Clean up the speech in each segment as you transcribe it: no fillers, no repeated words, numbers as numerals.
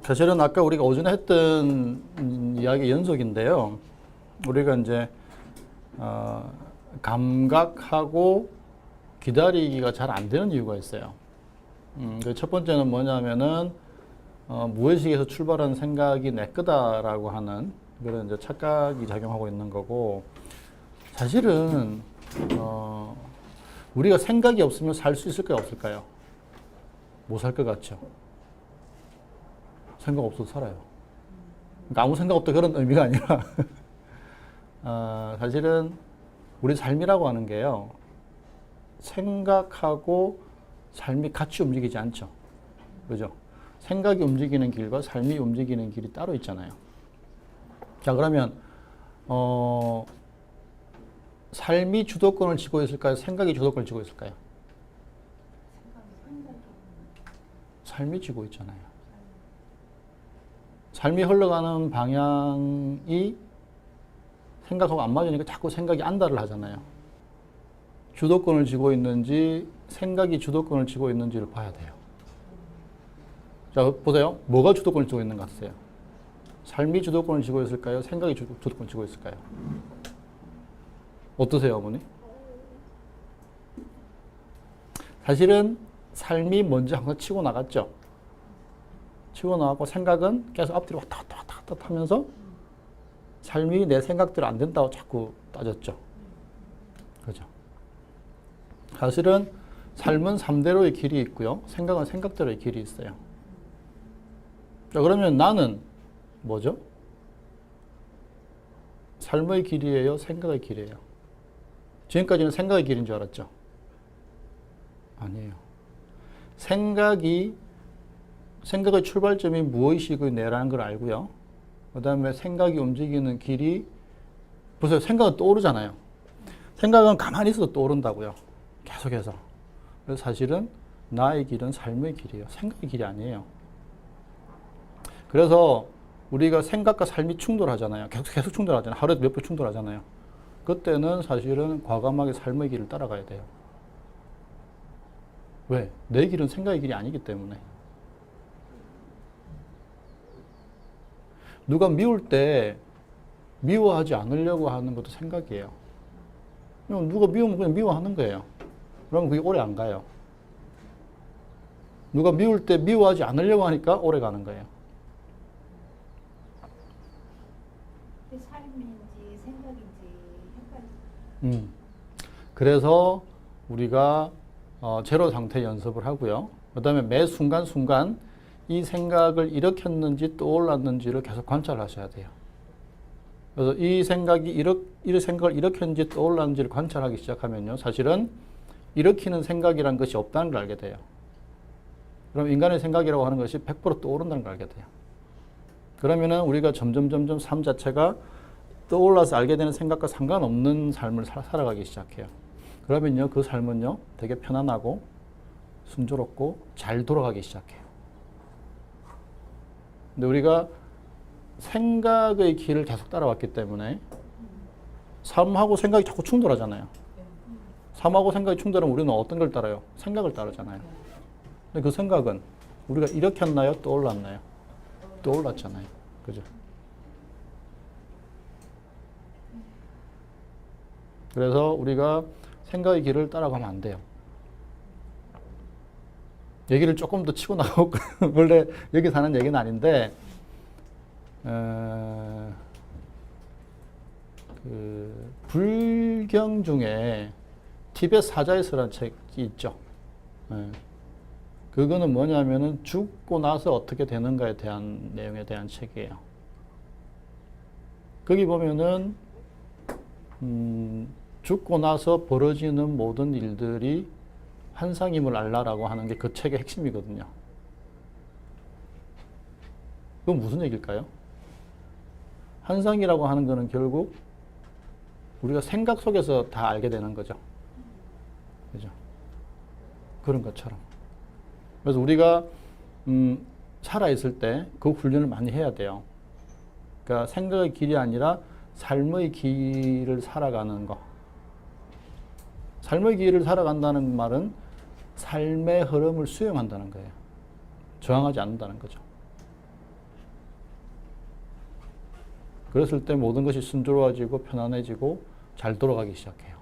사실은 아까 우리가 오전에 했던 이야기 연속인데요. 우리가 이제 감각하고 기다리기가 잘 안 되는 이유가 있어요. 그 첫 번째는 뭐냐면은 무의식에서 출발하는 생각이 내 거다라고 하는 그런 이제 착각이 작용하고 있는 거고, 사실은 우리가 생각이 없으면 살 수 있을까요, 없을까요? 못 살 것 같죠. 생각 없어도 살아요. 그러니까 아무 생각 없다 그런 의미가 아니라 사실은 우리 삶이라고 하는 게요, 생각하고 삶이 같이 움직이지 않죠. 그죠? 생각이 움직이는 길과 삶이 움직이는 길이 따로 있잖아요. 자, 그러면 삶이 주도권을 쥐고 있을까요? 생각이 주도권을 쥐고 있을까요? 삶이 쥐고 있잖아요. 삶이 흘러가는 방향이 생각하고 안 맞으니까 자꾸 생각이 안달을 하잖아요. 주도권을 쥐고 있는지 생각이 주도권을 쥐고 있는지를 봐야 돼요. 자, 보세요. 뭐가 주도권을 쥐고 있는 것 같으세요? 삶이 주도권을 쥐고 있을까요? 생각이 주도권을 쥐고 있을까요? 어떠세요, 어머니? 사실은 삶이 먼저 항상 치고 나갔죠. 치고 나가고 생각은 계속 앞뒤로 왔다 갔다 하면서 삶이 내 생각대로 안 된다고 자꾸 따졌죠. 그죠? 사실은 삶은 3대로의 길이 있고요. 생각은 생각대로의 길이 있어요. 자, 그러면 나는 뭐죠? 삶의 길이에요? 생각의 길이에요? 지금까지는 생각의 길인 줄 알았죠? 아니에요. 생각의 출발점이 무의식의 내라는 걸 알고요. 그 다음에 생각이 움직이는 길이, 보세요. 생각은 떠오르잖아요. 생각은 가만히 있어도 떠오른다고요. 계속해서. 그래서 사실은 나의 길은 삶의 길이에요. 생각의 길이 아니에요. 그래서 우리가 생각과 삶이 충돌하잖아요. 계속 충돌하잖아요. 하루에 몇 번 충돌하잖아요. 그때는 사실은 과감하게 삶의 길을 따라가야 돼요. 왜? 내 길은 생각의 길이 아니기 때문에. 누가 미울 때 미워하지 않으려고 하는 것도 생각이에요. 누가 미우면 그냥 미워하는 거예요. 그러면 그게 오래 안 가요. 누가 미울 때 미워하지 않으려고 하니까 오래 가는 거예요. 삶인지 생각인지 헷갈리죠. 그래서 우리가 제로 상태 연습을 하고요. 그 다음에 매 순간순간 이 생각을 일으켰는지 떠올랐는지를 계속 관찰하셔야 돼요. 그래서 이 생각이 이 생각을 일으켰는지 떠올랐는지를 관찰하기 시작하면요, 사실은 일으키는 생각이라는 것이 없다는 걸 알게 돼요. 그럼 인간의 생각이라고 하는 것이 100% 떠오른다는 걸 알게 돼요. 그러면은 우리가 점점 삶 자체가 떠올라서 알게 되는 생각과 상관없는 삶을 살아가기 시작해요. 그러면요, 그 삶은요, 되게 편안하고 순조롭고 잘 돌아가기 시작해요. 근데 우리가 생각의 길을 계속 따라왔기 때문에 삶하고 생각이 자꾸 충돌하잖아요. 삶하고 생각이 충돌하면 우리는 어떤 걸 따라요? 생각을 따르잖아요. 근데 그 생각은 우리가 일으켰나요? 떠올랐나요? 떠올랐잖아요. 그죠? 그래서 우리가 생각의 길을 따라가면 안 돼요. 얘기를 조금 더 치고 나가고 원래 여기 사는 얘기는 아닌데, 불경 중에 티벳 사자에서라는 책이 있죠. 그거는 뭐냐면은 죽고 나서 어떻게 되는가에 대한 내용에 대한 책이에요. 거기 보면은 죽고 나서 벌어지는 모든 일들이 환상임을 알라라고 하는 게 그 책의 핵심이거든요. 그건 무슨 얘기일까요? 환상이라고 하는 거는 결국 우리가 생각 속에서 다 알게 되는 거죠. 그죠? 그런 것처럼. 그래서 우리가 살아있을 때 그 훈련을 많이 해야 돼요. 그러니까 생각의 길이 아니라 삶의 길을 살아가는 거. 삶의 길을 살아간다는 말은 삶의 흐름을 수용한다는 거예요. 저항하지 않는다는 거죠. 그랬을 때 모든 것이 순조로워지고 편안해지고 잘 돌아가기 시작해요.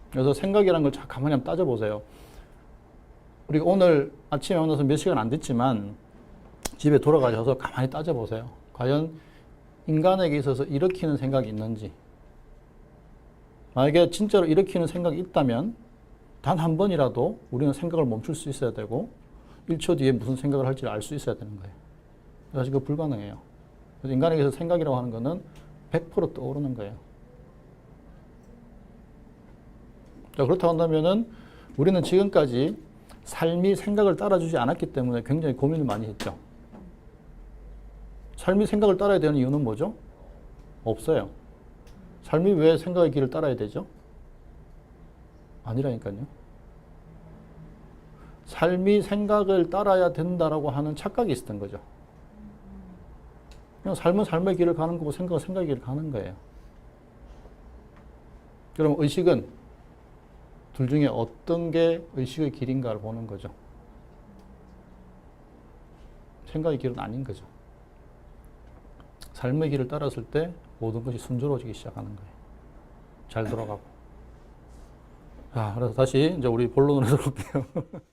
그래서 생각이라는 걸 가만히 한번 따져보세요. 우리가 오늘 아침에 만나서 몇 시간 안 됐지만 집에 돌아가셔서 가만히 따져보세요. 과연 인간에게 있어서 일으키는 생각이 있는지. 만약에 진짜로 일으키는 생각이 있다면 단 한 번이라도 우리는 생각을 멈출 수 있어야 되고 1초 뒤에 무슨 생각을 할지 알 수 있어야 되는 거예요. 사실 그거 불가능해요. 그래서 인간에게서 생각이라고 하는 거는 100% 떠오르는 거예요. 자, 그렇다고 한다면은 우리는 지금까지 삶이 생각을 따라주지 않았기 때문에 굉장히 고민을 많이 했죠. 삶이 생각을 따라야 되는 이유는 뭐죠? 없어요. 삶이 왜 생각의 길을 따라야 되죠? 아니라니까요. 삶이 생각을 따라야 된다라고 하는 착각이 있었던 거죠. 그냥 삶은 삶의 길을 가는 거고 생각은 생각의 길을 가는 거예요. 그럼 의식은 둘 중에 어떤 게 의식의 길인가를 보는 거죠. 생각의 길은 아닌 거죠. 삶의 길을 따랐을 때 모든 것이 순조로워지기 시작하는 거예요. 잘 돌아가고. 자, 그래서 다시 이제 우리 본론으로 돌아올게요.